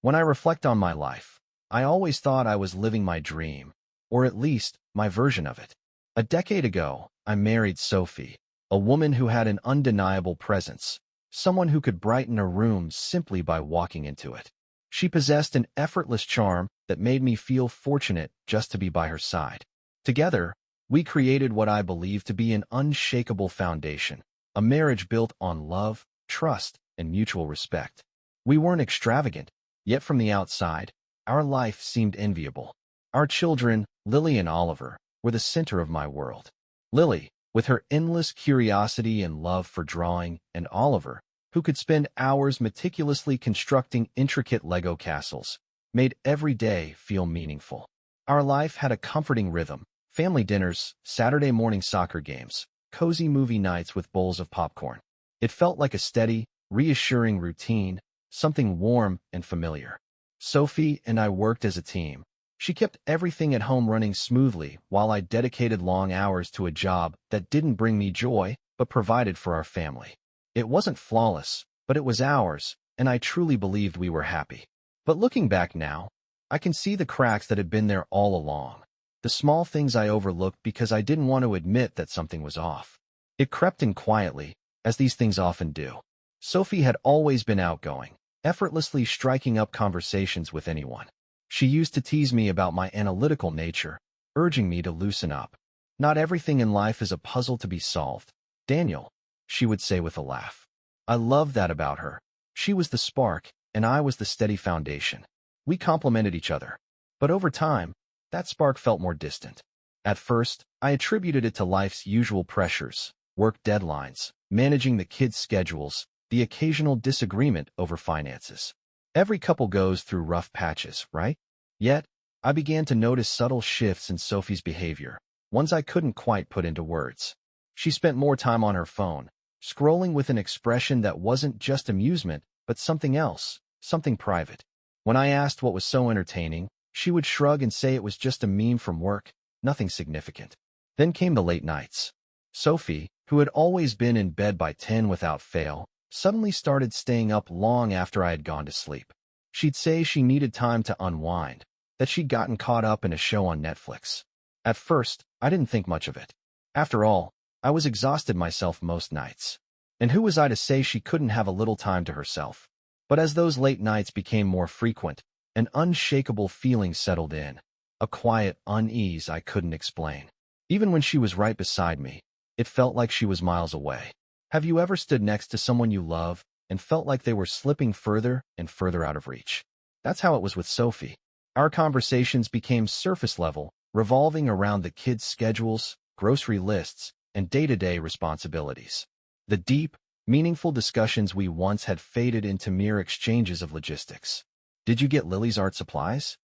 When I reflect on my life, I always thought I was living my dream, or at least my version of it. A decade ago, I married Sophie, a woman who had an undeniable presence, someone who could brighten a room simply by walking into it. She possessed an effortless charm that made me feel fortunate just to be by her side. Together, we created what I believe to be an unshakable foundation, a marriage built on love, trust, and mutual respect. We weren't extravagant, yet from the outside, our life seemed enviable. Our children, Lily and Oliver, were the center of my world. Lily, with her endless curiosity and love for drawing, and Oliver, who could spend hours meticulously constructing intricate Lego castles, made every day feel meaningful. Our life had a comforting rhythm: family dinners, Saturday morning soccer games, cozy movie nights with bowls of popcorn. It felt like a steady, reassuring routine, something warm and familiar. Sophie and I worked as a team. She kept everything at home running smoothly while I dedicated long hours to a job that didn't bring me joy but provided for our family. It wasn't flawless, but it was ours, and I truly believed we were happy. But looking back now, I can see the cracks that had been there all along. The small things I overlooked because I didn't want to admit that something was off. It crept in quietly, as these things often do. Sophie had always been outgoing, effortlessly striking up conversations with anyone. She used to tease me about my analytical nature, urging me to loosen up. "Not everything in life is a puzzle to be solved, Daniel," she would say with a laugh. I loved that about her. She was the spark, and I was the steady foundation. We complemented each other. But over time, that spark felt more distant. At first, I attributed it to life's usual pressures: work deadlines, managing the kids' schedules, the occasional disagreement over finances. Every couple goes through rough patches, right? Yet, I began to notice subtle shifts in Sophie's behavior, ones I couldn't quite put into words. She spent more time on her phone, scrolling with an expression that wasn't just amusement, but something else, something private. When I asked what was so entertaining, she would shrug and say it was just a meme from work, nothing significant. Then came the late nights. Sophie, who had always been in bed by 10 without fail, suddenly started staying up long after I had gone to sleep. She'd say she needed time to unwind, that she'd gotten caught up in a show on Netflix. At first, I didn't think much of it. After all, I was exhausted myself most nights. And who was I to say she couldn't have a little time to herself? But as those late nights became more frequent, an unshakable feeling settled in, a quiet unease I couldn't explain. Even when she was right beside me, it felt like she was miles away. Have you ever stood next to someone you love and felt like they were slipping further and further out of reach? That's how it was with Sophie. Our conversations became surface level, revolving around the kids' schedules, grocery lists, and day-to-day responsibilities. The deep, meaningful discussions we once had faded into mere exchanges of logistics. "Did you get Lily's art supplies?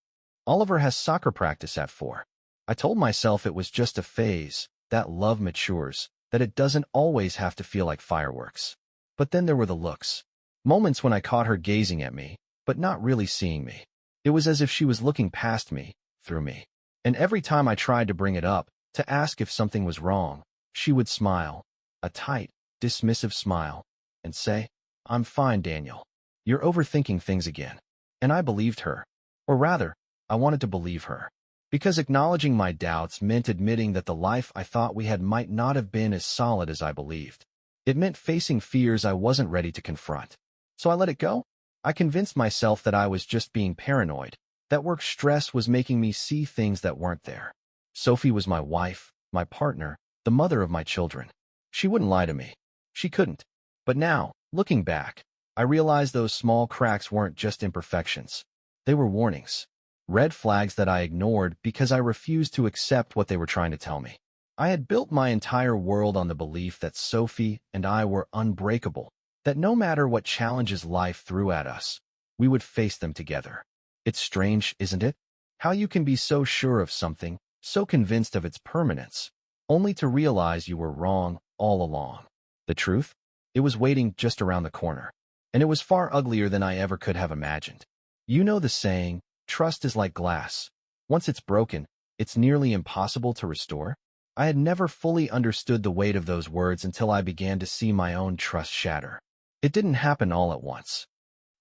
Oliver has soccer practice at 4. I told myself it was just a phase, that love matures, that it doesn't always have to feel like fireworks. But then there were the looks. Moments when I caught her gazing at me, but not really seeing me. It was as if she was looking past me, through me. And every time I tried to bring it up, to ask if something was wrong, she would smile, a tight, dismissive smile, and say, "I'm fine, Daniel. You're overthinking things again." And I believed her. Or rather, I wanted to believe her. Because acknowledging my doubts meant admitting that the life I thought we had might not have been as solid as I believed. It meant facing fears I wasn't ready to confront. So I let it go. I convinced myself that I was just being paranoid, that work stress was making me see things that weren't there. Sophie was my wife, my partner, the mother of my children. She wouldn't lie to me. She couldn't. But now, looking back, I realized those small cracks weren't just imperfections. They were warnings. Red flags that I ignored because I refused to accept what they were trying to tell me. I had built my entire world on the belief that Sophie and I were unbreakable, that no matter what challenges life threw at us, we would face them together. It's strange, isn't it? How you can be so sure of something, so convinced of its permanence, only to realize you were wrong all along. The truth? It was waiting just around the corner. And it was far uglier than I ever could have imagined. You know the saying, trust is like glass. Once it's broken, it's nearly impossible to restore. I had never fully understood the weight of those words until I began to see my own trust shatter. It didn't happen all at once.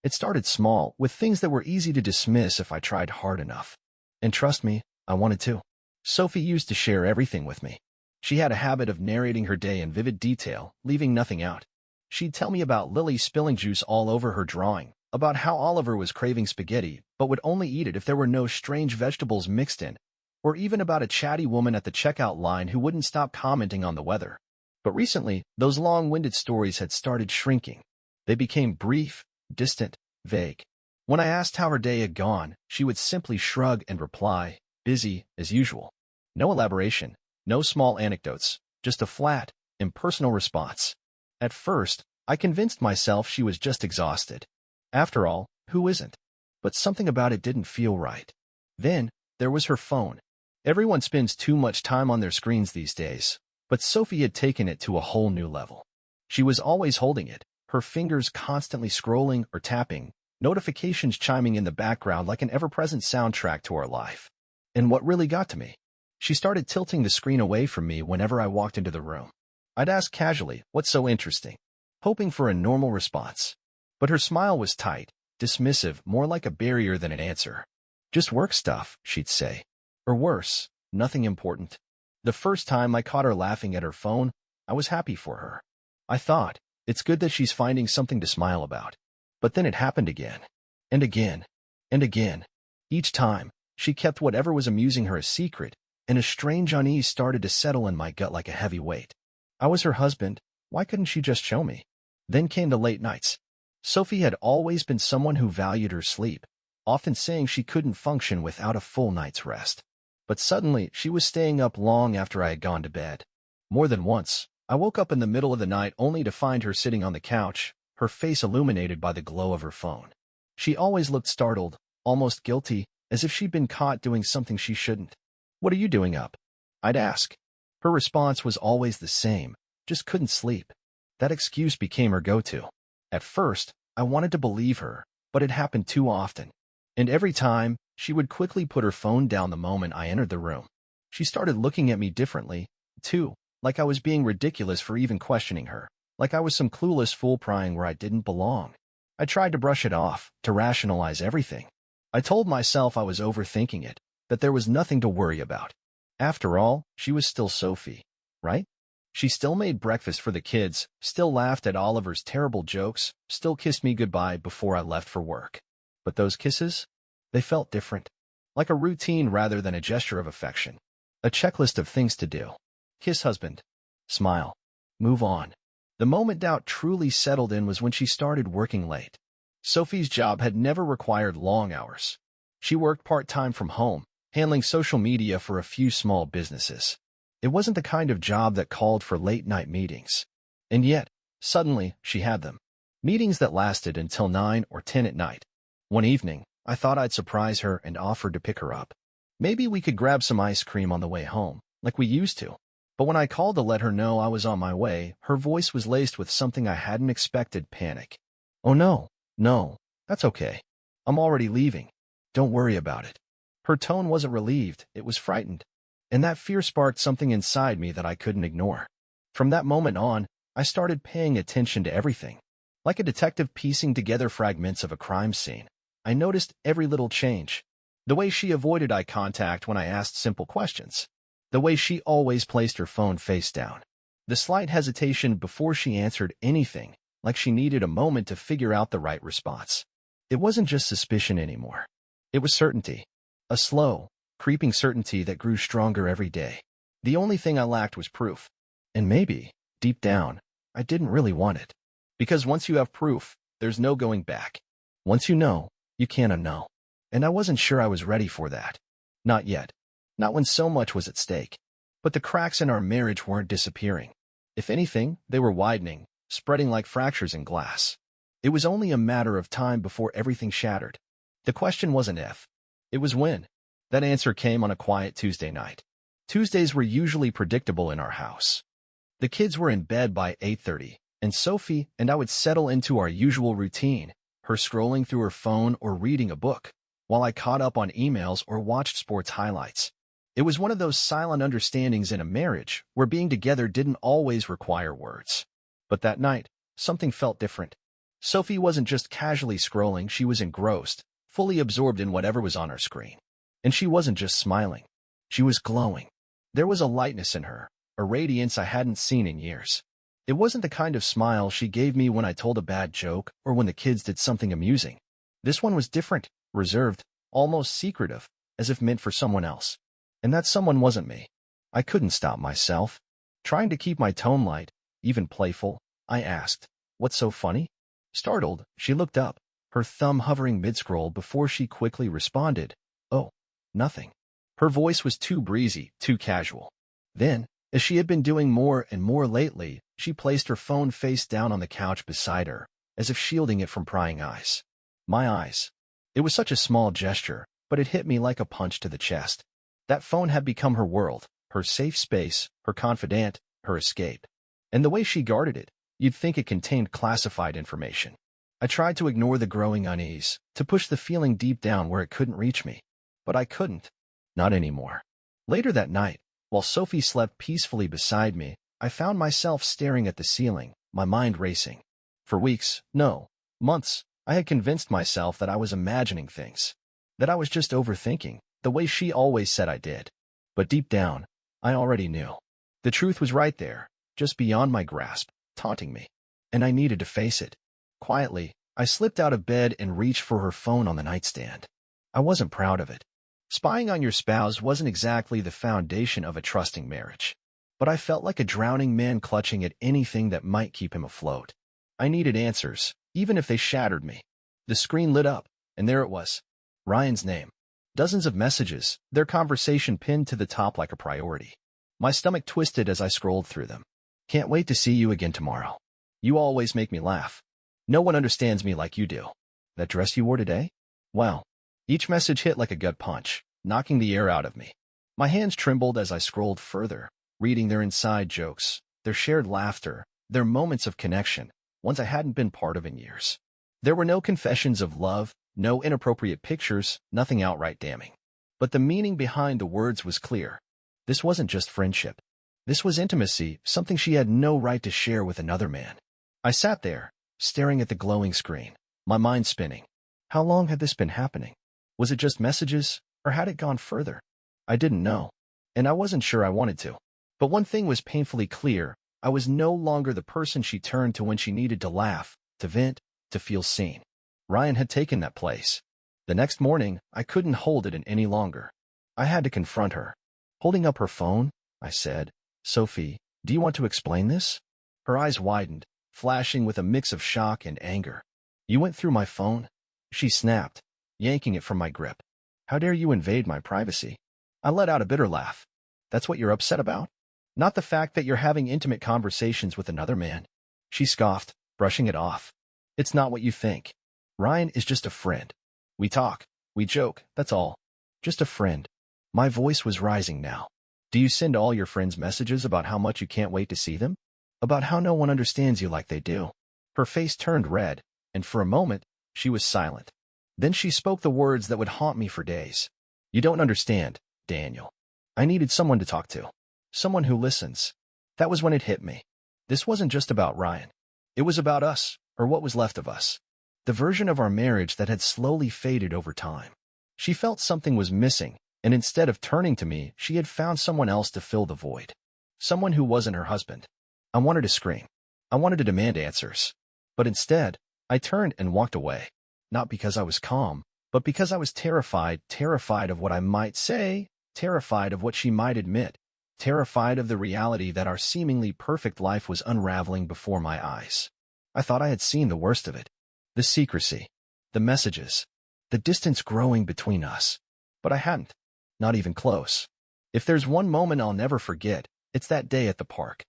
It started small, with things that were easy to dismiss if I tried hard enough. And trust me, I wanted to. Sophie used to share everything with me. She had a habit of narrating her day in vivid detail, leaving nothing out. She'd tell me about Lily spilling juice all over her drawing, about how Oliver was craving spaghetti but would only eat it if there were no strange vegetables mixed in, or even about a chatty woman at the checkout line who wouldn't stop commenting on the weather. But recently, those long-winded stories had started shrinking. They became brief, distant, vague. When I asked how her day had gone, she would simply shrug and reply, busy as usual. No elaboration, no small anecdotes, just a flat, impersonal response. At first, I convinced myself she was just exhausted. After all, who isn't? But something about it didn't feel right. Then, there was her phone. Everyone spends too much time on their screens these days, but Sophie had taken it to a whole new level. She was always holding it, her fingers constantly scrolling or tapping, notifications chiming in the background like an ever-present soundtrack to our life. And what really got to me? She started tilting the screen away from me whenever I walked into the room. I'd ask casually, "What's so interesting?" hoping for a normal response. But her smile was tight, dismissive, more like a barrier than an answer. "Just work stuff," she'd say. Or worse, "Nothing important." The first time I caught her laughing at her phone, I was happy for her. I thought, it's good that she's finding something to smile about. But then it happened again. And again. And again. Each time, she kept whatever was amusing her a secret, and a strange unease started to settle in my gut like a heavy weight. I was her husband. Why couldn't she just show me? Then came the late nights. Sophie had always been someone who valued her sleep, often saying she couldn't function without a full night's rest. But suddenly, she was staying up long after I had gone to bed. More than once, I woke up in the middle of the night only to find her sitting on the couch, her face illuminated by the glow of her phone. She always looked startled, almost guilty, as if she'd been caught doing something she shouldn't. "What are you doing up?" I'd ask. Her response was always the same, "Just couldn't sleep." That excuse became her go-to. At first, I wanted to believe her, but it happened too often. And every time, she would quickly put her phone down the moment I entered the room. She started looking at me differently, too, like I was being ridiculous for even questioning her, like I was some clueless fool prying where I didn't belong. I tried to brush it off, to rationalize everything. I told myself I was overthinking it, that there was nothing to worry about. After all, she was still Sophie, right? She still made breakfast for the kids, still laughed at Oliver's terrible jokes, still kissed me goodbye before I left for work. But those kisses? They felt different. Like a routine rather than a gesture of affection. A checklist of things to do. Kiss husband. Smile. Move on. The moment doubt truly settled in was when she started working late. Sophie's job had never required long hours. She worked part-time from home, handling social media for a few small businesses. It wasn't the kind of job that called for late-night meetings. And yet, suddenly, she had them. Meetings that lasted until 9 or 10 at night. One evening, I thought I'd surprise her and offered to pick her up. Maybe we could grab some ice cream on the way home, like we used to. But when I called to let her know I was on my way, her voice was laced with something I hadn't expected: panic. "Oh no, that's okay. I'm already leaving. Don't worry about it." Her tone wasn't relieved, it was frightened. And that fear sparked something inside me that I couldn't ignore. From that moment on, I started paying attention to everything. Like a detective piecing together fragments of a crime scene, I noticed every little change. The way she avoided eye contact when I asked simple questions. The way she always placed her phone face down. The slight hesitation before she answered anything, like she needed a moment to figure out the right response. It wasn't just suspicion anymore. It was certainty. A slow, creeping certainty that grew stronger every day. The only thing I lacked was proof. And maybe, deep down, I didn't really want it. Because once you have proof, there's no going back. Once you know, you can't unknow. And I wasn't sure I was ready for that. Not yet. Not when so much was at stake. But the cracks in our marriage weren't disappearing. If anything, they were widening, spreading like fractures in glass. It was only a matter of time before everything shattered. The question wasn't if. It was when. That answer came on a quiet Tuesday night. Tuesdays were usually predictable in our house. The kids were in bed by 8:30, and Sophie and I would settle into our usual routine, her scrolling through her phone or reading a book, while I caught up on emails or watched sports highlights. It was one of those silent understandings in a marriage where being together didn't always require words. But that night, something felt different. Sophie wasn't just casually scrolling, she was engrossed, fully absorbed in whatever was on her screen. And she wasn't just smiling. She was glowing. There was a lightness in her, a radiance I hadn't seen in years. It wasn't the kind of smile she gave me when I told a bad joke or when the kids did something amusing. This one was different, reserved, almost secretive, as if meant for someone else. And that someone wasn't me. I couldn't stop myself. Trying to keep my tone light, even playful, I asked, "What's so funny?" Startled, she looked up, her thumb hovering mid-scroll before she quickly responded, "Oh, nothing." Her voice was too breezy, too casual. Then, as she had been doing more and more lately, she placed her phone face down on the couch beside her, as if shielding it from prying eyes. My eyes. It was such a small gesture, but it hit me like a punch to the chest. That phone had become her world, her safe space, her confidant, her escape. And the way she guarded it, you'd think it contained classified information. I tried to ignore the growing unease, to push the feeling deep down where it couldn't reach me. But I couldn't. Not anymore. Later that night, while Sophie slept peacefully beside me, I found myself staring at the ceiling, my mind racing. For weeks, no, months, I had convinced myself that I was imagining things, that I was just overthinking, the way she always said I did. But deep down, I already knew. The truth was right there, just beyond my grasp, taunting me. And I needed to face it. Quietly, I slipped out of bed and reached for her phone on the nightstand. I wasn't proud of it. Spying on your spouse wasn't exactly the foundation of a trusting marriage. But I felt like a drowning man clutching at anything that might keep him afloat. I needed answers, even if they shattered me. The screen lit up, and there it was. Ryan's name. Dozens of messages, their conversation pinned to the top like a priority. My stomach twisted as I scrolled through them. "Can't wait to see you again tomorrow. You always make me laugh. No one understands me like you do. That dress you wore today? Wow." Each message hit like a gut punch, knocking the air out of me. My hands trembled as I scrolled further, reading their inside jokes, their shared laughter, their moments of connection, ones I hadn't been part of in years. There were no confessions of love, no inappropriate pictures, nothing outright damning. But the meaning behind the words was clear. This wasn't just friendship. This was intimacy, something she had no right to share with another man. I sat there, staring at the glowing screen, my mind spinning. How long had this been happening? Was it just messages, or had it gone further? I didn't know, and I wasn't sure I wanted to. But one thing was painfully clear. I was no longer the person she turned to when she needed to laugh, to vent, to feel seen. Ryan had taken that place. The next morning, I couldn't hold it in any longer. I had to confront her. Holding up her phone, I said, "Sophie, do you want to explain this?" Her eyes widened, flashing with a mix of shock and anger. "You went through my phone?" She snapped, yanking it from my grip. "How dare you invade my privacy?" I let out a bitter laugh. "That's what you're upset about? Not the fact that you're having intimate conversations with another man?" She scoffed, brushing it off. "It's not what you think. Ryan is just a friend. We talk, we joke, that's all. Just a friend." My voice was rising now. "Do you send all your friends messages about how much you can't wait to see them? About how no one understands you like they do?" Her face turned red, and for a moment, she was silent. Then she spoke the words that would haunt me for days. "You don't understand, Daniel. I needed someone to talk to. Someone who listens." That was when it hit me. This wasn't just about Ryan. It was about us, or what was left of us. The version of our marriage that had slowly faded over time. She felt something was missing, and instead of turning to me, she had found someone else to fill the void. Someone who wasn't her husband. I wanted to scream. I wanted to demand answers. But instead, I turned and walked away. Not because I was calm, but because I was terrified of what I might say, terrified of what she might admit, terrified of the reality that our seemingly perfect life was unraveling before my eyes. I thought I had seen the worst of it. The secrecy, the messages, the distance growing between us. But I hadn't. Not even close. If there's one moment I'll never forget, it's that day at the park.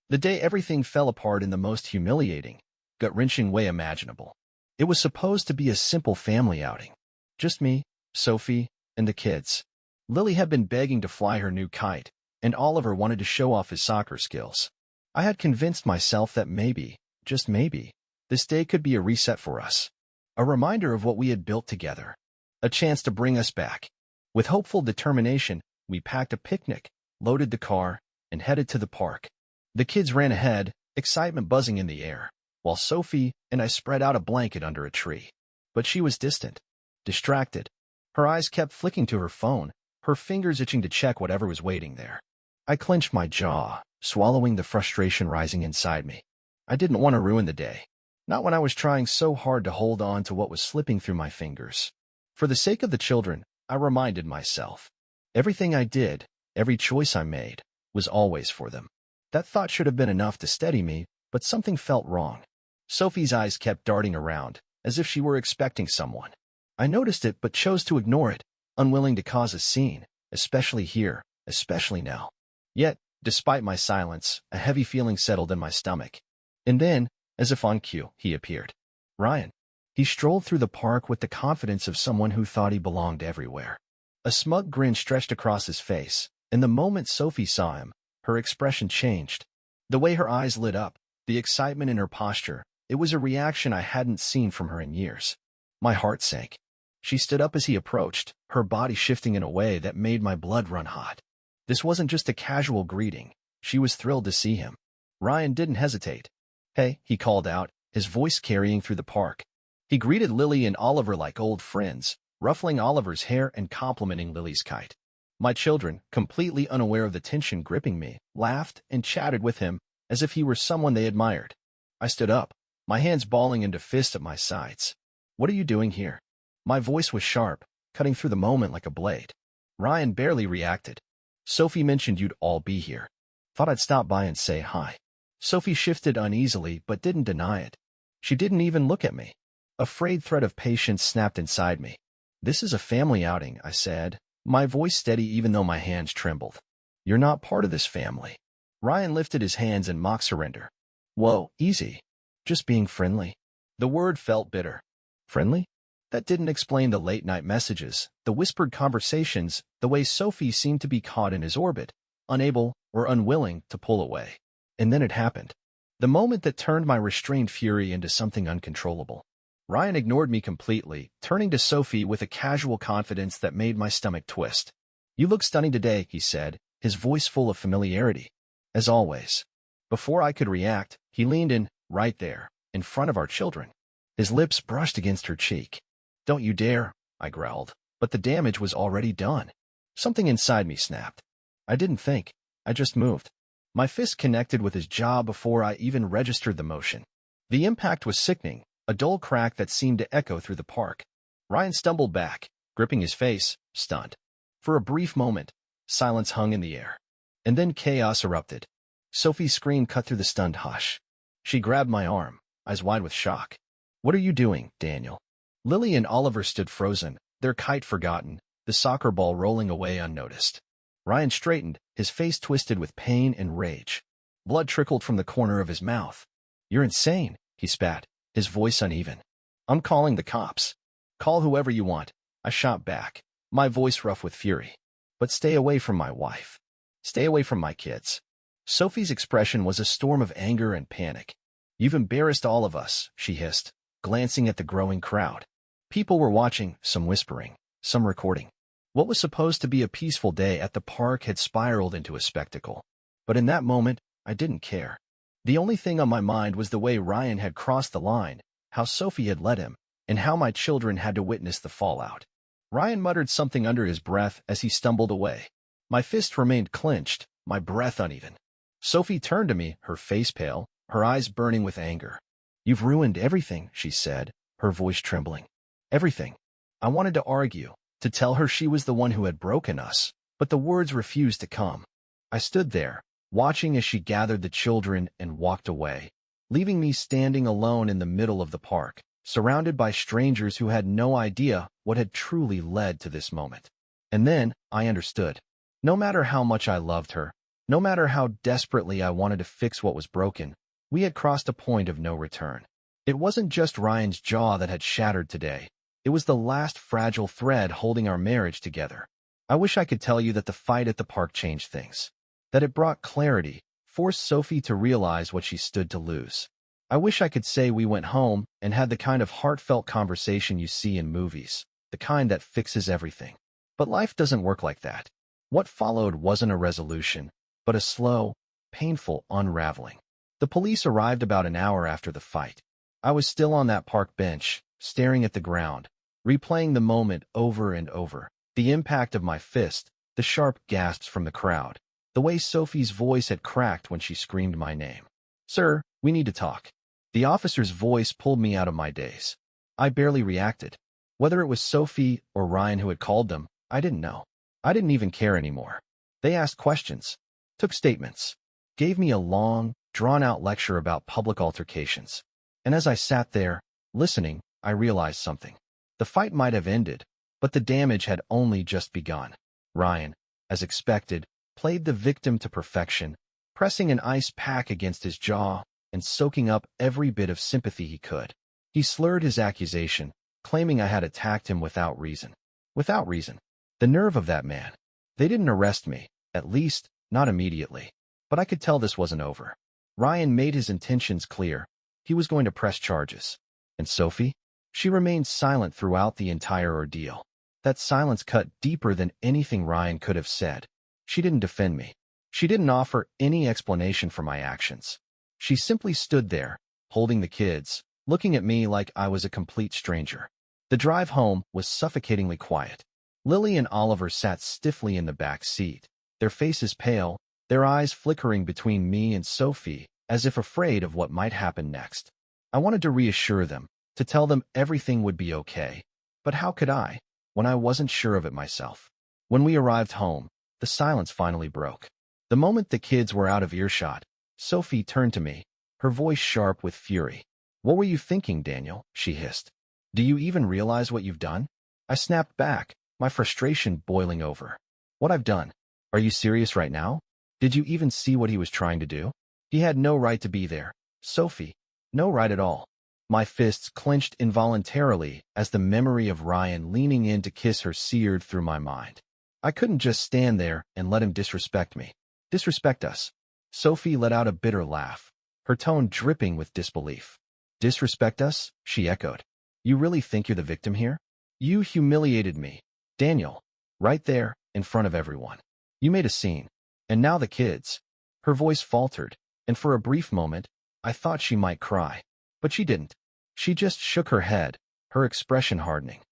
The day everything fell apart in the most humiliating, gut-wrenching way imaginable. It was supposed to be a simple family outing. Just me, Sophie, and the kids. Lily had been begging to fly her new kite, and Oliver wanted to show off his soccer skills. I had convinced myself that maybe, just maybe, this day could be a reset for us. A reminder of what we had built together. A chance to bring us back. With hopeful determination, we packed a picnic, loaded the car, and headed to the park. The kids ran ahead, excitement buzzing in the air. while Sophie and I spread out a blanket under a tree. But she was distant, distracted. Her eyes kept flicking to her phone, her fingers itching to check whatever was waiting there. I clenched my jaw, swallowing the frustration rising inside me. I didn't want to ruin the day. Not when I was trying so hard to hold on to what was slipping through my fingers. For the sake of the children, I reminded myself. Everything I did, every choice I made, was always for them. That thought should have been enough to steady me, but something felt wrong. Sophie's eyes kept darting around, as if she were expecting someone. I noticed it but chose to ignore it, unwilling to cause a scene, especially here, especially now. Yet, despite my silence, a heavy feeling settled in my stomach. And then, as if on cue, he appeared. Ryan. He strolled through the park with the confidence of someone who thought he belonged everywhere. A smug grin stretched across his face, and the moment Sophie saw him, her expression changed. The way her eyes lit up, the excitement in her posture, it was a reaction I hadn't seen from her in years. My heart sank. She stood up as he approached, her body shifting in a way that made my blood run hot. This wasn't just a casual greeting. She was thrilled to see him. Ryan didn't hesitate. Hey, he called out, his voice carrying through the park. He greeted Lily and Oliver like old friends, ruffling Oliver's hair and complimenting Lily's kite. My children, completely unaware of the tension gripping me, laughed and chatted with him as if he were someone they admired. I stood up, my hands balling into fists at my sides. What are you doing here? My voice was sharp, cutting through the moment like a blade. Ryan barely reacted. Sophie mentioned you'd all be here. Thought I'd stop by and say hi. Sophie shifted uneasily but didn't deny it. She didn't even look at me. A frayed thread of patience snapped inside me. This is a family outing, I said, my voice steady even though my hands trembled. You're not part of this family. Ryan lifted his hands in mock surrender. Whoa, easy. Just being friendly. The word felt bitter. Friendly? That didn't explain the late-night messages, the whispered conversations, the way Sophie seemed to be caught in his orbit, unable or unwilling to pull away. And then it happened. The moment that turned my restrained fury into something uncontrollable. Ryan ignored me completely, turning to Sophie with a casual confidence that made my stomach twist. You look stunning today, he said, his voice full of familiarity. As always. Before I could react, he leaned in, right there, in front of our children. His lips brushed against her cheek. Don't you dare, I growled, but the damage was already done. Something inside me snapped. I didn't think, I just moved. My fist connected with his jaw before I even registered the motion. The impact was sickening, a dull crack that seemed to echo through the park. Ryan stumbled back, gripping his face, stunned. For a brief moment, silence hung in the air. And then chaos erupted. Sophie's scream cut through the stunned hush. She grabbed my arm, eyes wide with shock. What are you doing, Daniel? Lily and Oliver stood frozen, their kite forgotten, the soccer ball rolling away unnoticed. Ryan straightened, his face twisted with pain and rage. Blood trickled from the corner of his mouth. You're insane, he spat, his voice uneven. I'm calling the cops. Call whoever you want, I shot back, my voice rough with fury. But stay away from my wife. Stay away from my kids. Sophie's expression was a storm of anger and panic. You've embarrassed all of us, she hissed, glancing at the growing crowd. People were watching, some whispering, some recording. What was supposed to be a peaceful day at the park had spiraled into a spectacle. But in that moment, I didn't care. The only thing on my mind was the way Ryan had crossed the line, how Sophie had led him, and how my children had to witness the fallout. Ryan muttered something under his breath as he stumbled away. My fist remained clenched, my breath uneven. Sophie turned to me, her face pale, her eyes burning with anger. You've ruined everything, she said, her voice trembling. Everything. I wanted to argue, to tell her she was the one who had broken us, but the words refused to come. I stood there, watching as she gathered the children and walked away, leaving me standing alone in the middle of the park, surrounded by strangers who had no idea what had truly led to this moment. And then, I understood. No matter how much I loved her, no matter how desperately I wanted to fix what was broken, we had crossed a point of no return. It wasn't just Ryan's jaw that had shattered today. It was the last fragile thread holding our marriage together. I wish I could tell you that the fight at the park changed things, that it brought clarity, forced Sophie to realize what she stood to lose. I wish I could say we went home and had the kind of heartfelt conversation you see in movies, the kind that fixes everything. But life doesn't work like that. What followed wasn't a resolution, but a slow, painful unraveling. The police arrived about an hour after the fight. I was still on that park bench, staring at the ground, replaying the moment over and over. The impact of my fist, the sharp gasps from the crowd, the way Sophie's voice had cracked when she screamed my name. "Sir, we need to talk." The officer's voice pulled me out of my daze. I barely reacted. Whether it was Sophie or Ryan who had called them, I didn't know. I didn't even care anymore. They asked questions, took statements, gave me a long, drawn-out lecture about public altercations. And as I sat there, listening, I realized something. The fight might have ended, but the damage had only just begun. Ryan, as expected, played the victim to perfection, pressing an ice pack against his jaw and soaking up every bit of sympathy he could. He slurred his accusation, claiming I had attacked him without reason. Without reason. The nerve of that man. They didn't arrest me, at least, not immediately. But I could tell this wasn't over. Ryan made his intentions clear. He was going to press charges. And Sophie? She remained silent throughout the entire ordeal. That silence cut deeper than anything Ryan could have said. She didn't defend me. She didn't offer any explanation for my actions. She simply stood there, holding the kids, looking at me like I was a complete stranger. The drive home was suffocatingly quiet. Lily and Oliver sat stiffly in the back seat, their faces pale, their eyes flickering between me and Sophie, as if afraid of what might happen next. I wanted to reassure them, to tell them everything would be okay. But how could I, when I wasn't sure of it myself? When we arrived home, the silence finally broke. The moment the kids were out of earshot, Sophie turned to me, her voice sharp with fury. "What were you thinking, Daniel?" she hissed. "Do you even realize what you've done?" I snapped back, my frustration boiling over. "What I've done? Are you serious right now? Did you even see what he was trying to do? He had no right to be there. Sophie, no right at all." My fists clenched involuntarily as the memory of Ryan leaning in to kiss her seared through my mind. I couldn't just stand there and let him disrespect me. Disrespect us. Sophie let out a bitter laugh, her tone dripping with disbelief. "Disrespect us?" she echoed. "You really think you're the victim here? You humiliated me, Daniel, right there, in front of everyone. You made a scene. And now the kids." Her voice faltered, and for a brief moment, I thought she might cry. But she didn't. She just shook her head, her expression hardening.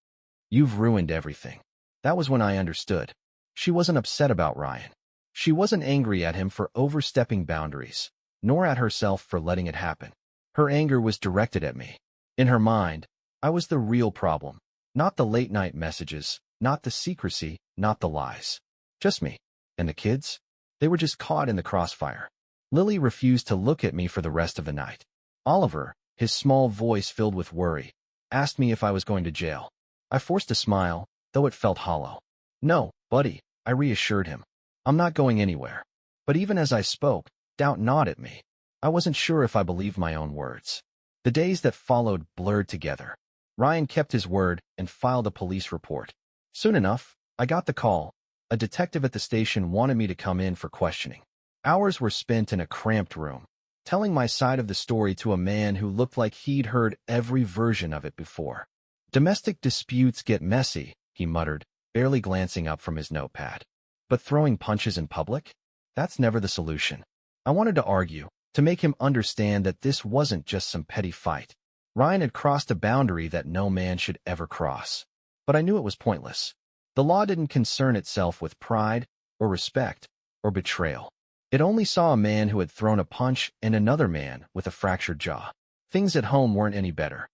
"You've ruined everything." That was when I understood. She wasn't upset about Ryan. She wasn't angry at him for overstepping boundaries, nor at herself for letting it happen. Her anger was directed at me. In her mind, I was the real problem. Not the late-night messages, not the secrecy, not the lies. Just me. And the kids? They were just caught in the crossfire. Lily refused to look at me for the rest of the night. Oliver, his small voice filled with worry, asked me if I was going to jail. I forced a smile, though it felt hollow. "No, buddy," I reassured him. "I'm not going anywhere." But even as I spoke, doubt gnawed at me. I wasn't sure if I believed my own words. The days that followed blurred together. Ryan kept his word and filed a police report. Soon enough, I got the call. A detective at the station wanted me to come in for questioning. Hours were spent in a cramped room, telling my side of the story to a man who looked like he'd heard every version of it before. "Domestic disputes get messy," he muttered, barely glancing up from his notepad. "But throwing punches in public? That's never the solution." I wanted to argue, to make him understand that this wasn't just some petty fight. Ryan had crossed a boundary that no man should ever cross. But I knew it was pointless. The law didn't concern itself with pride, or respect, or betrayal. It only saw a man who had thrown a punch and another man with a fractured jaw. Things at home weren't any better.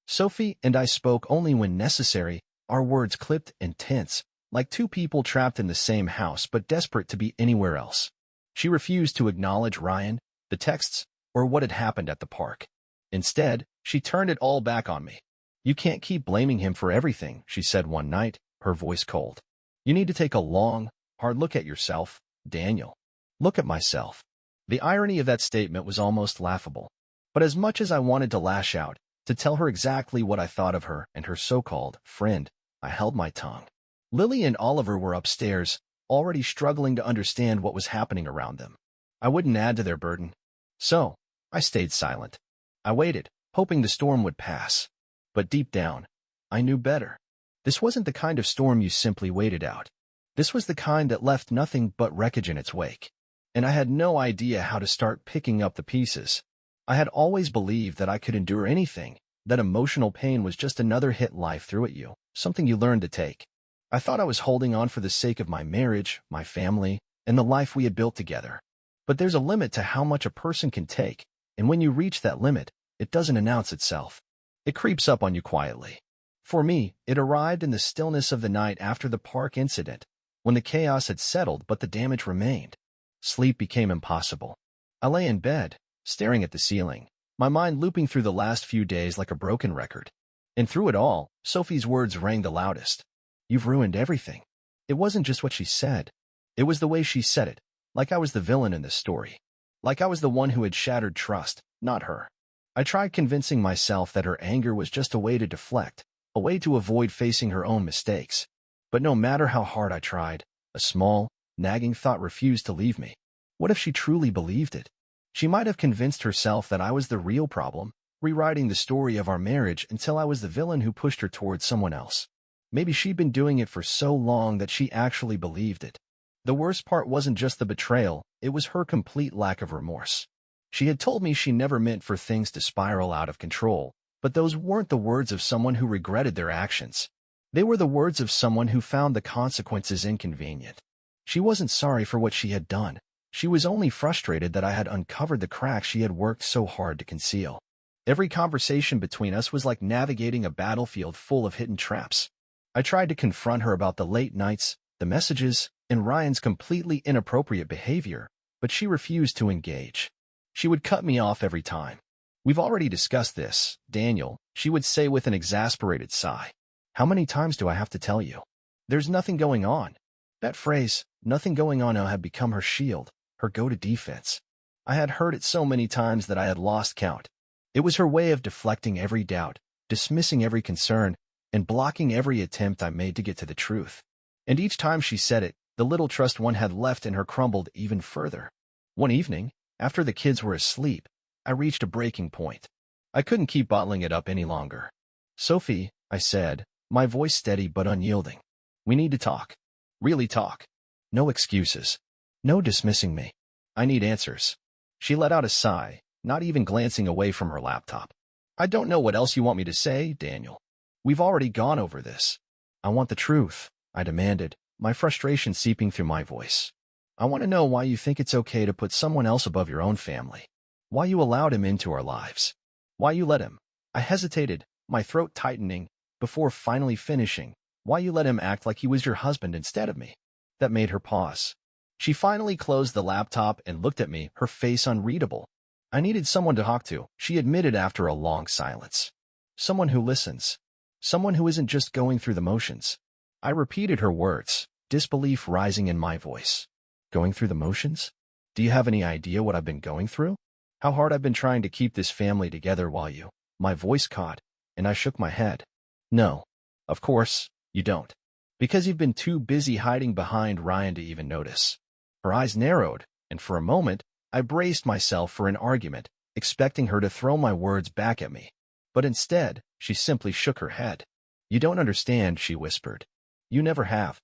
Sophie and I spoke only when necessary, our words clipped and tense, like two people trapped in the same house but desperate to be anywhere else. She refused to acknowledge Ryan, the texts, or what had happened at the park. Instead, she turned it all back on me. "You can't keep blaming him for everything," she said one night, her voice cold. "You need to take a long, hard look at yourself, Daniel." Look at myself. The irony of that statement was almost laughable. But as much as I wanted to lash out, to tell her exactly what I thought of her and her so-called friend, I held my tongue. Lily and Oliver were upstairs, already struggling to understand what was happening around them. I wouldn't add to their burden. So, I stayed silent. I waited, hoping the storm would pass. But deep down, I knew better. This wasn't the kind of storm you simply waited out. This was the kind that left nothing but wreckage in its wake. and I had no idea how to start picking up the pieces. I had always believed that I could endure anything, that emotional pain was just another hit life threw at you, something you learned to take. I thought I was holding on for the sake of my marriage, my family, and the life we had built together. But there's a limit to how much a person can take, and when you reach that limit, it doesn't announce itself. It creeps up on you quietly. For me, it arrived in the stillness of the night after the park incident, when the chaos had settled but the damage remained. Sleep became impossible. I lay in bed, staring at the ceiling, my mind looping through the last few days like a broken record. And through it all, Sophie's words rang the loudest. "You've ruined everything." It wasn't just what she said. It was the way she said it, like I was the villain in this story. Like I was the one who had shattered trust, not her. I tried convincing myself that her anger was just a way to deflect, a way to avoid facing her own mistakes. But no matter how hard I tried, a small, nagging thought refused to leave me. What if she truly believed it? She might have convinced herself that I was the real problem, rewriting the story of our marriage until I was the villain who pushed her towards someone else. Maybe she'd been doing it for so long that she actually believed it. The worst part wasn't just the betrayal, it was her complete lack of remorse. She had told me she never meant for things to spiral out of control, but those weren't the words of someone who regretted their actions. They were the words of someone who found the consequences inconvenient. She wasn't sorry for what she had done. She was only frustrated that I had uncovered the cracks she had worked so hard to conceal. Every conversation between us was like navigating a battlefield full of hidden traps. I tried to confront her about the late nights, the messages, and Ryan's completely inappropriate behavior, but she refused to engage. She would cut me off every time. "We've already discussed this, Daniel," she would say with an exasperated sigh. "How many times do I have to tell you? There's nothing going on." That phrase, "nothing going on," had become her shield, her go-to defense. I had heard it so many times that I had lost count. It was her way of deflecting every doubt, dismissing every concern, and blocking every attempt I made to get to the truth. And each time she said it, the little trust one had left in her crumbled even further. One evening, after the kids were asleep, I reached a breaking point. I couldn't keep bottling it up any longer. "Sophie," I said, my voice steady but unyielding. "We need to talk. Really talk. No excuses. No dismissing me. I need answers." She let out a sigh, not even glancing away from her laptop. "I don't know what else you want me to say, Daniel. We've already gone over this." "I want the truth," I demanded, my frustration seeping through my voice. "I want to know why you think it's okay to put someone else above your own family. Why you allowed him into our lives. Why you let him." I hesitated, my throat tightening, before finally finishing. "Why you let him act like he was your husband instead of me." That made her pause. She finally closed the laptop and looked at me, her face unreadable. "I needed someone to talk to," she admitted after a long silence. "Someone who listens. Someone who isn't just going through the motions." I repeated her words, disbelief rising in my voice. "Going through the motions? Do you have any idea what I've been going through? How hard I've been trying to keep this family together while you—" My voice caught, and I shook my head. "No, of course, you don't. Because you've been too busy hiding behind Ryan to even notice." Her eyes narrowed, and for a moment, I braced myself for an argument, expecting her to throw my words back at me. But instead, she simply shook her head. "You don't understand," she whispered. "You never have."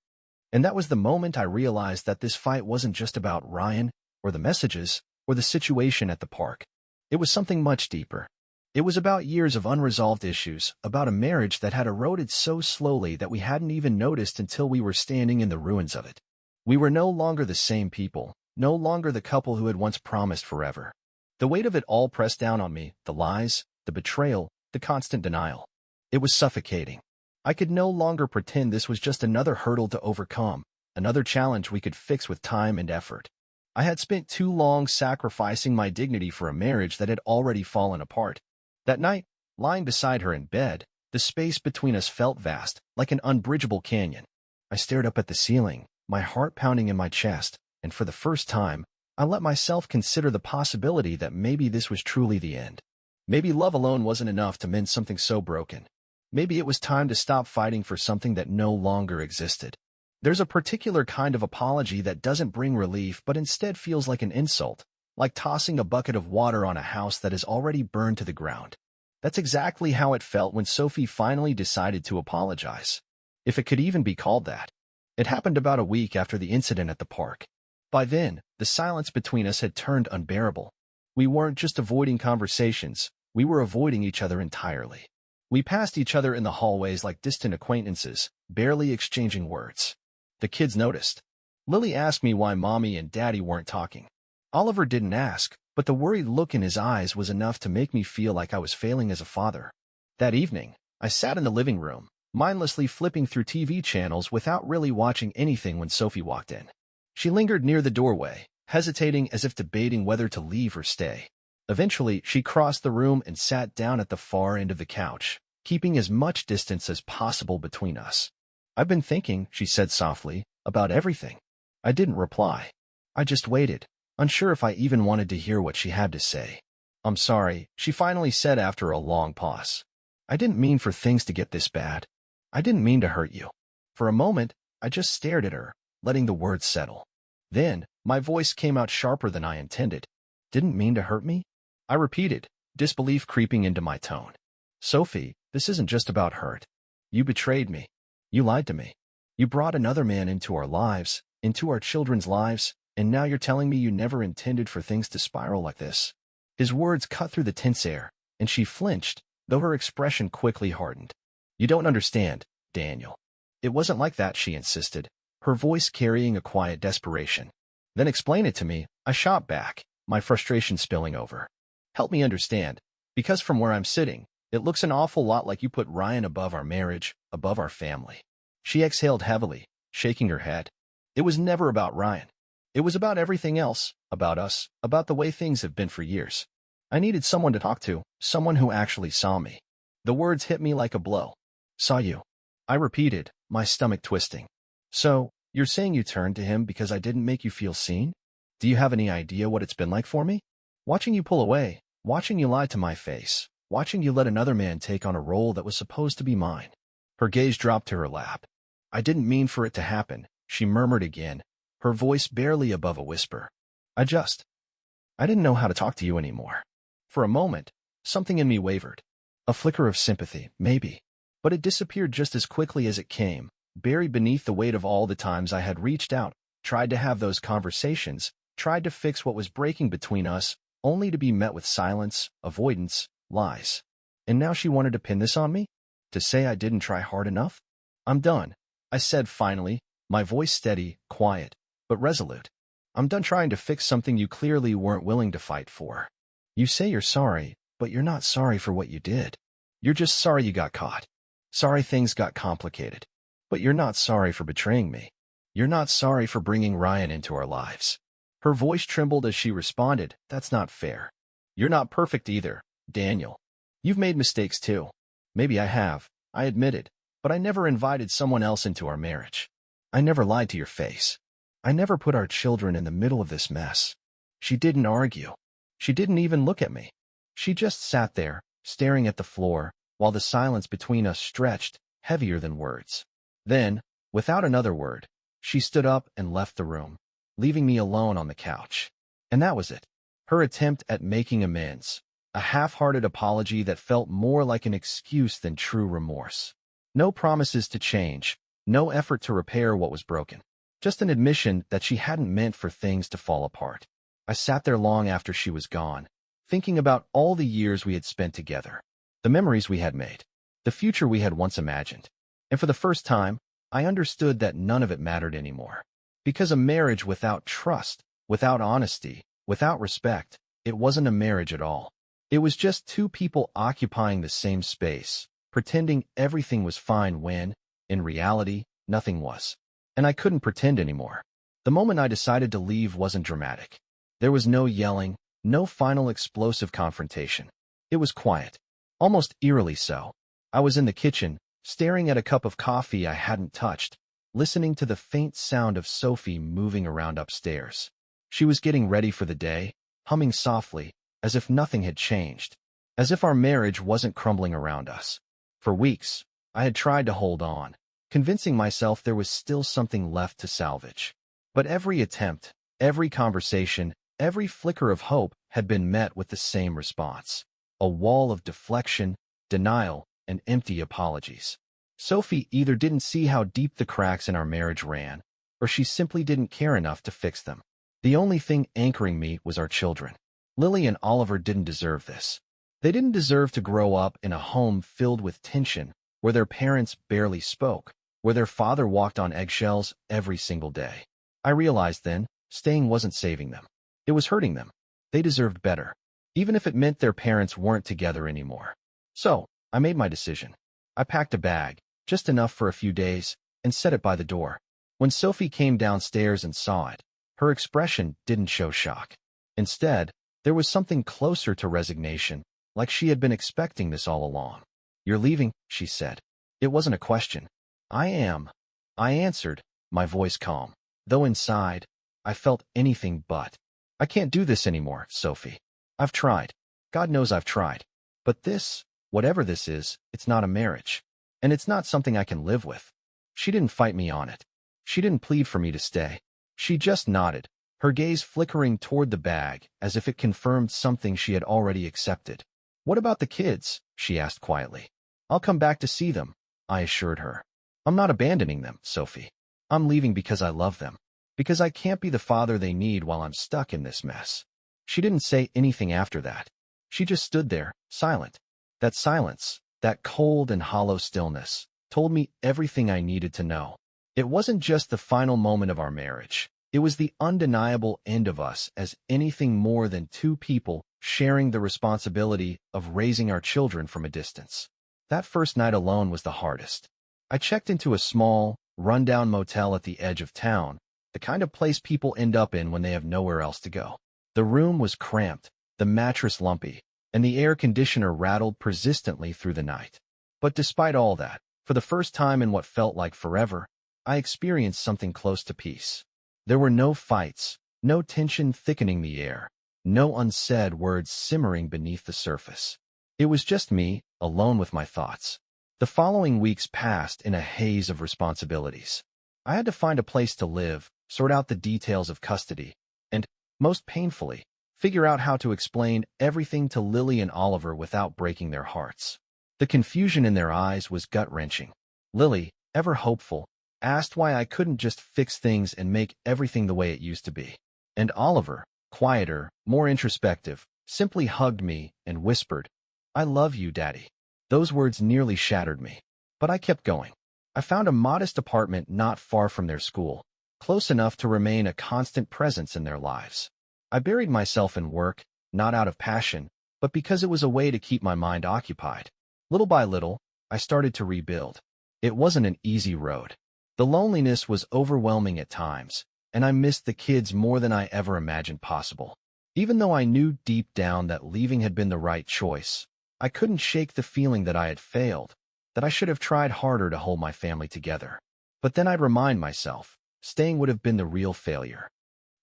And that was the moment I realized that this fight wasn't just about Ryan, or the messages, or the situation at the park. It was something much deeper. It was about years of unresolved issues, about a marriage that had eroded so slowly that we hadn't even noticed until we were standing in the ruins of it. We were no longer the same people, no longer the couple who had once promised forever. The weight of it all pressed down on me, the lies, the betrayal, the constant denial. It was suffocating. I could no longer pretend this was just another hurdle to overcome, another challenge we could fix with time and effort. I had spent too long sacrificing my dignity for a marriage that had already fallen apart. That night, lying beside her in bed, the space between us felt vast, like an unbridgeable canyon. I stared up at the ceiling, my heart pounding in my chest, and for the first time, I let myself consider the possibility that maybe this was truly the end. Maybe love alone wasn't enough to mend something so broken. Maybe it was time to stop fighting for something that no longer existed. There's a particular kind of apology that doesn't bring relief but instead feels like an insult, like tossing a bucket of water on a house that is already burned to the ground. That's exactly how it felt when Sophie finally decided to apologize. If it could even be called that. It happened about a week after the incident at the park. By then, the silence between us had turned unbearable. We weren't just avoiding conversations, we were avoiding each other entirely. We passed each other in the hallways like distant acquaintances, barely exchanging words. The kids noticed. Lily asked me why Mommy and Daddy weren't talking. Oliver didn't ask, but the worried look in his eyes was enough to make me feel like I was failing as a father. That evening, I sat in the living room, mindlessly flipping through TV channels without really watching anything when Sophie walked in. She lingered near the doorway, hesitating as if debating whether to leave or stay. Eventually, she crossed the room and sat down at the far end of the couch, keeping as much distance as possible between us. "I've been thinking," she said softly, "about everything." I didn't reply. I just waited, unsure if I even wanted to hear what she had to say. "I'm sorry," she finally said after a long pause. "I didn't mean for things to get this bad. I didn't mean to hurt you." For a moment, I just stared at her, letting the words settle. Then, my voice came out sharper than I intended. "Didn't mean to hurt me?" I repeated, disbelief creeping into my tone. "Sophie, this isn't just about hurt. You betrayed me. You lied to me. You brought another man into our lives, into our children's lives, and now you're telling me you never intended for things to spiral like this." His words cut through the tense air, and she flinched, though her expression quickly hardened. "You don't understand, Daniel. It wasn't like that," she insisted, her voice carrying a quiet desperation. "Then explain it to me," I shot back, my frustration spilling over. "Help me understand, because from where I'm sitting, it looks an awful lot like you put Ryan above our marriage, above our family." She exhaled heavily, shaking her head. "It was never about Ryan. It was about everything else, about us, about the way things have been for years. I needed someone to talk to, someone who actually saw me." The words hit me like a blow. "Saw you," I repeated, my stomach twisting. "So, you're saying you turned to him because I didn't make you feel seen? Do you have any idea what it's been like for me? Watching you pull away, watching you lie to my face, watching you let another man take on a role that was supposed to be mine." Her gaze dropped to her lap. "I didn't mean for it to happen," she murmured again, her voice barely above a whisper. I didn't know how to talk to you anymore." For a moment, something in me wavered. A flicker of sympathy, maybe. But it disappeared just as quickly as it came, buried beneath the weight of all the times I had reached out, tried to have those conversations, tried to fix what was breaking between us, only to be met with silence, avoidance, lies. And now she wanted to pin this on me? To say I didn't try hard enough? "I'm done," I said finally, my voice steady, quiet, but resolute. "I'm done trying to fix something you clearly weren't willing to fight for. You say you're sorry, but you're not sorry for what you did. You're just sorry you got caught. Sorry things got complicated. But you're not sorry for betraying me. You're not sorry for bringing Ryan into our lives." Her voice trembled as she responded, "That's not fair. You're not perfect either, Daniel. You've made mistakes too." "Maybe I have," I admitted, "but I never invited someone else into our marriage. I never lied to your face. I never put our children in the middle of this mess." She didn't argue. She didn't even look at me. She just sat there, staring at the floor, while the silence between us stretched, heavier than words. Then, without another word, she stood up and left the room, leaving me alone on the couch. And that was it. Her attempt at making amends. A half-hearted apology that felt more like an excuse than true remorse. No promises to change, no effort to repair what was broken. Just an admission that she hadn't meant for things to fall apart. I sat there long after she was gone, thinking about all the years we had spent together, the memories we had made, the future we had once imagined. And for the first time, I understood that none of it mattered anymore. Because a marriage without trust, without honesty, without respect, it wasn't a marriage at all. It was just two people occupying the same space, pretending everything was fine when, in reality, nothing was. And I couldn't pretend anymore. The moment I decided to leave wasn't dramatic. There was no yelling, no final explosive confrontation. It was quiet, almost eerily so. I was in the kitchen, staring at a cup of coffee I hadn't touched, listening to the faint sound of Sophie moving around upstairs. She was getting ready for the day, humming softly, as if nothing had changed, as if our marriage wasn't crumbling around us. For weeks, I had tried to hold on, convincing myself there was still something left to salvage. But every attempt, every conversation, every flicker of hope had been met with the same response. A wall of deflection, denial, and empty apologies. Sophie either didn't see how deep the cracks in our marriage ran, or she simply didn't care enough to fix them. The only thing anchoring me was our children. Lily and Oliver didn't deserve this. They didn't deserve to grow up in a home filled with tension, where their parents barely spoke, where their father walked on eggshells every single day. I realized then, staying wasn't saving them. It was hurting them. They deserved better, even if it meant their parents weren't together anymore. So, I made my decision. I packed a bag, just enough for a few days, and set it by the door. When Sophie came downstairs and saw it, her expression didn't show shock. Instead, there was something closer to resignation, like she had been expecting this all along. "You're leaving," she said. It wasn't a question. "I am," I answered, my voice calm, though inside, I felt anything but. "I can't do this anymore, Sophie. I've tried. God knows I've tried. But this, whatever this is, it's not a marriage. And it's not something I can live with." She didn't fight me on it. She didn't plead for me to stay. She just nodded, her gaze flickering toward the bag as if it confirmed something she had already accepted. "What about the kids?" she asked quietly. "I'll come back to see them," I assured her. "I'm not abandoning them, Sophie. I'm leaving because I love them. Because I can't be the father they need while I'm stuck in this mess." She didn't say anything after that. She just stood there, silent. That silence, that cold and hollow stillness, told me everything I needed to know. It wasn't just the final moment of our marriage. It was the undeniable end of us as anything more than two people sharing the responsibility of raising our children from a distance. That first night alone was the hardest. I checked into a small, rundown motel at the edge of town, the kind of place people end up in when they have nowhere else to go. The room was cramped, the mattress lumpy, and the air conditioner rattled persistently through the night. But despite all that, for the first time in what felt like forever, I experienced something close to peace. There were no fights, no tension thickening the air, no unsaid words simmering beneath the surface. It was just me, alone with my thoughts. The following weeks passed in a haze of responsibilities. I had to find a place to live, sort out the details of custody, and, most painfully, figure out how to explain everything to Lily and Oliver without breaking their hearts. The confusion in their eyes was gut-wrenching. Lily, ever hopeful, asked why I couldn't just fix things and make everything the way it used to be. And Oliver, quieter, more introspective, simply hugged me and whispered, "I love you, Daddy." Those words nearly shattered me. But I kept going. I found a modest apartment not far from their school, close enough to remain a constant presence in their lives. I buried myself in work, not out of passion, but because it was a way to keep my mind occupied. Little by little, I started to rebuild. It wasn't an easy road. The loneliness was overwhelming at times, and I missed the kids more than I ever imagined possible. Even though I knew deep down that leaving had been the right choice, I couldn't shake the feeling that I had failed, that I should have tried harder to hold my family together. But then I'd remind myself, staying would have been the real failure.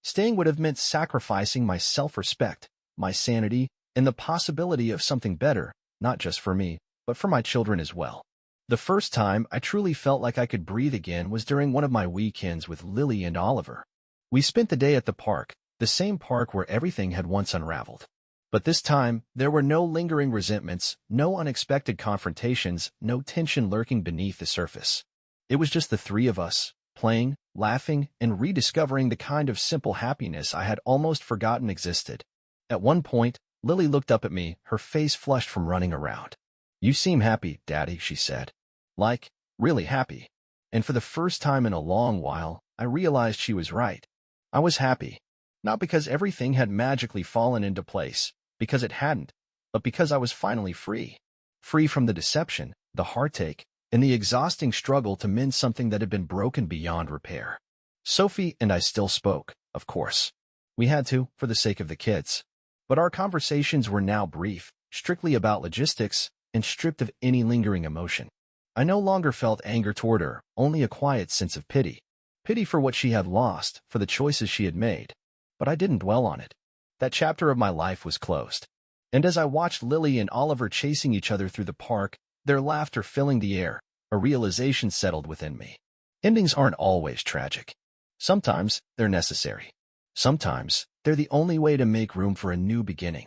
Staying would have meant sacrificing my self-respect, my sanity, and the possibility of something better, not just for me, but for my children as well. The first time I truly felt like I could breathe again was during one of my weekends with Lily and Oliver. We spent the day at the park, the same park where everything had once unraveled. But this time, there were no lingering resentments, no unexpected confrontations, no tension lurking beneath the surface. It was just the three of us, playing, laughing, and rediscovering the kind of simple happiness I had almost forgotten existed. At one point, Lily looked up at me, her face flushed from running around. "You seem happy, Daddy," she said. Like, really happy. And for the first time in a long while, I realized she was right. I was happy. Not because everything had magically fallen into place, because it hadn't, but because I was finally free. Free from the deception, the heartache, and the exhausting struggle to mend something that had been broken beyond repair. Sophie and I still spoke, of course. We had to, for the sake of the kids. But our conversations were now brief, strictly about logistics, and stripped of any lingering emotion. I no longer felt anger toward her, only a quiet sense of pity. Pity for what she had lost, for the choices she had made. But I didn't dwell on it. That chapter of my life was closed. And as I watched Lily and Oliver chasing each other through the park, their laughter filling the air, a realization settled within me. Endings aren't always tragic. Sometimes they're necessary. Sometimes they're the only way to make room for a new beginning.